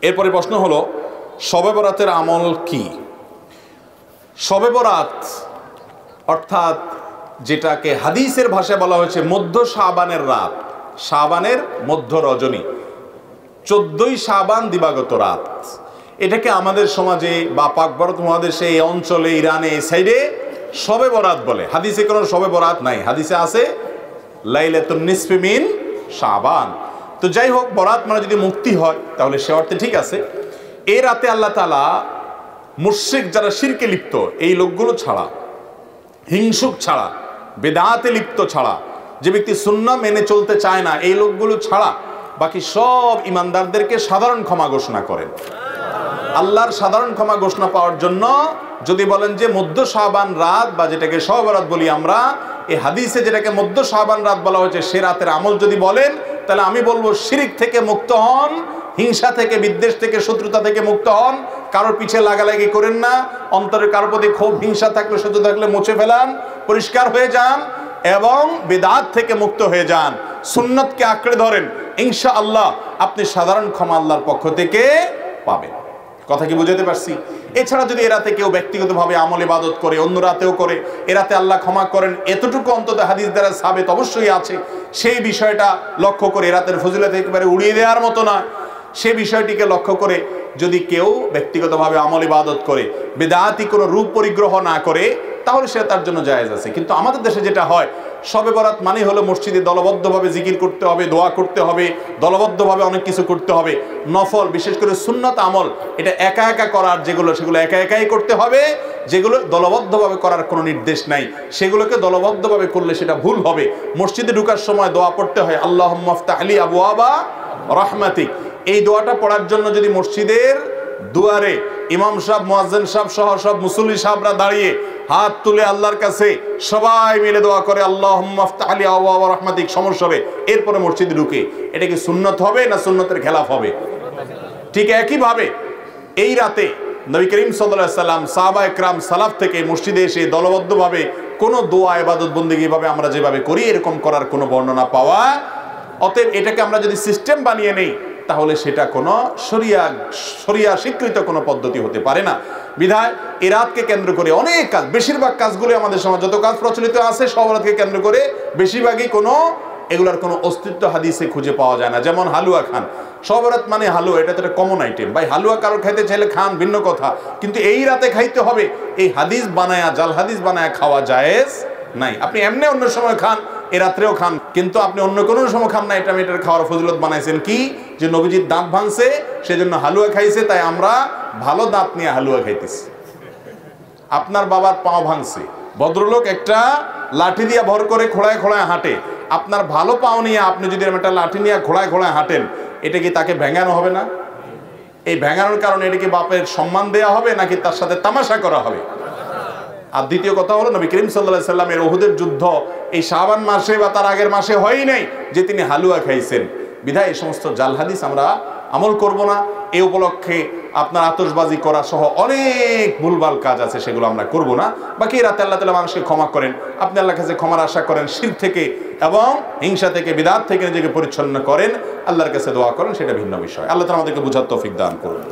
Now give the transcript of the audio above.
এরপরে প্রশ্ন হলো শবে বরাতের আমল কি? শবে বরাত অর্থাৎ যেটাকে হাদিসের ভাষায় বলা হয়েছে মধ্য শাবানের রাত, শাবানের মধ্য রজনী, 14ই শাবান দিবাগত রাত, এটাকে আমাদের সমাজে বা পাক ভারত মহাদেশে এই অঞ্চলে ইরানে এই সাইডে শবে বরাত বলে। হাদিসে কোনো শবে বরাত নাই, হাদিসে আছে লাইলাতুন নিসফি মিন শাবান। তো যাই হোক, বরাত মানে যদি মুক্তি হয় তাহলে সে অর্থে ঠিক আছে। এই রাতে আল্লাহ তাআলা মুশরিক যারা শিরকে লিপ্ত এই লোকগুলো ছাড়া, হিংসুক ছাড়া, বেদাতে লিপ্ত ছাড়া, যে ব্যক্তি সুন্নাহ মেনে চলতে চায় না এই লোকগুলো ছাড়া বাকি সব ইমানদারদেরকে সাধারণ ক্ষমা ঘোষণা করেন। আল্লাহর সাধারণ ক্ষমা ঘোষণা পাওয়ার জন্য যদি বলেন যে মধ্য শাবান রাত বা যেটাকে শবে বরাত বলি আমরা, এই হাদিসে যেটাকে মধ্য শাবান রাত বলা হয়েছে সে রাতের আমল যদি বলেন তাহলে আমি বলবো শিরক থেকে মুক্ত হন, হিংসা থেকে, বিদ্বেষ থেকে, শত্রুতা থেকে মুক্ত হন, কারোর পিছে লাগালাগি করেন না, অন্তরের কারোর প্রতি ক্ষোভ হিংসা থাকলে, শত্রু থাকলে মুছে ফেলান, পরিষ্কার হয়ে যান এবং বিদআত থেকে মুক্ত হয়ে যান, সুন্নতকে আঁকড়ে ধরেন, ইনশাআল্লাহ আপনি সাধারণ ক্ষমা আল্লাহর পক্ষ থেকে পাবেন। কথা কি বুঝাতে পারছি? এছাড়া যদি এরাতে কেউ ব্যক্তিগতভাবে আমল ইবাদত করে, অন্য রাতেও করে, এরাতে আল্লাহ ক্ষমা করেন, এতটুকু অন্তত হাদিস দ্বারা সাবেত অবশ্যই আছে, সেই বিষয়টা লক্ষ্য করে, এরাতের ফজিলত একেবারে উড়িয়ে দেওয়ার মতো না, সে বিষয়টিকে লক্ষ্য করে যদি কেউ ব্যক্তিগতভাবে আমল ইবাদত করে, বিদআতি কোনো রূপ পরিগ্রহ না করে, তাহলে সে তার জন্য জায়েজ আছে। কিন্তু আমাদের দেশে যেটা হয়, শবে বরাত মানে হলো মসজিদে দলবদ্ধভাবে জিকির করতে হবে, দোয়া করতে হবে, দলবদ্ধভাবে অনেক কিছু করতে হবে, নফল বিশেষ করে সুন্নত আমল এটা একা একা করার যেগুলো সেগুলো একা একাই করতে হবে, যেগুলো দলবদ্ধভাবে করার কোনো নির্দেশ নাই সেগুলোকে দলবদ্ধভাবে করলে সেটা ভুল হবে। মসজিদে ঢোকার সময় দোয়া পড়তে হয় আল্লাহুম্মা আফতাহ লি আবওয়াবা রাহমাতিক, এই দোয়াটা পড়ার জন্য যদি মসজিদের দুয়ারে ইমাম সাহেব, মুয়াজ্জিন সাহেব সহ সব মুসল্লি সাহেবরা দাঁড়িয়ে হাত তুলে আল্লাহর কাছে সবাই মিলে দোয়া করে আল্লাহুম্মা আফতাহ লি আবওয়াবা রাহমাতিক সমস্বরে, এরপরে মসজিদে ঢুকে, এটা কি সুন্নত হবে না সুন্নতের খেলাফ হবে? ঠিক একইভাবে এই রাতে নবী করিম সাল্লাল্লাহু আলাইহি সাল্লাম, সাহাবায়ে কেরাম, সালাফ থেকে মসজিদে এসে দলবদ্ধভাবে কোনো দোয়া ইবাদত বন্দেগী ভাবে আমরা যেভাবে করি এরকম করার কোনো বর্ণনা পাওয়া। অতএব এটাকে আমরা যদি সিস্টেম বানিয়ে নেই তাহলে সেটা কোনো শরিয়া স্বীকৃত কোনো পদ্ধতি হতে পারে না। বিধায় এই রাতকে কেন্দ্র করে অনেক কাজ, বেশিরভাগ কাজগুলো আমাদের সমাজ যত কাজ প্রচলিত আছে সব রাতকে কেন্দ্র করে বেশিরভাগই কোনো এগুলার কোনো অস্তিত্ব হাদিসে খুঁজে পাওয়া যায় না। যেমন হালুয়া খান, শবে বরাত মানে হালুয়া, এটা তো একটা কমন আইটেম। ভাই হালুয়া কারোর খাইতে চাইলে খান, ভিন্ন কথা, কিন্তু এই রাতে খাইতে হবে এই হাদিস বানায়া, জাল হাদিস বানায়া খাওয়া জায়েজ নাই। আপনি এমনি অন্য সময় খান, এ রাত্রেও খান, কিন্তু আপনি অন্য কোনো সময় খান না। এটা মেটার খাওয়ার ফজিলত বানাইছেন কি, যে নবীজির দাঁত ভাঙছে সেজন্য হালুয়া খাইছে, তাই আমরা ভালো দাঁত নিয়ে হালুয়া খাইতেছি। আপনার বাবার পাও ভাঙছে, ভদ্রলোক একটা লাঠি দিয়ে ভর করে খোড়ায় খোড়ায় হাঁটে, আপনার ভালো পাও নিয়ে আপনি যদি একটা লাঠি নিয়ে খোড়ায় খোড়ায় হাঁটেন, এটা কি তাকে ভেঙানো হবে না? এই ভেঙানোর কারণে এটা কি বাপের সম্মান দেয়া হবে নাকি তার সাথে তামাশা করা হবে? আর দ্বিতীয় কথা হলো নবী করিম সাল্লাল্লাহু আলাইহি সাল্লামের উহুদের যুদ্ধ এই শাবান মাসে বা তার আগের মাসে হয়ই নাই যে তিনি হালুয়া খাইছেন। বিধায় এই সমস্ত জাল হাদিস আমরা আমল করব না। এই উপলক্ষে আপনার আতশবাজি করা সহ অনেক ভুলভাল কাজ আছে, সেগুলো আমরা করব না। বাকি রাতে আল্লাহ তাআলা মানুষকে ক্ষমা করেন, আপনি আল্লাহর কাছে ক্ষমার আশা করেন, শিরক থেকে এবং হিংসা থেকে, বিদআত থেকে নিজেকে পরিচ্ছন্ন করেন, আল্লাহর কাছে দোয়া করেন, সেটা ভিন্ন বিষয়। আল্লাহ তাআলা আমাদেরকে বুঝার তৌফিক দান করুন।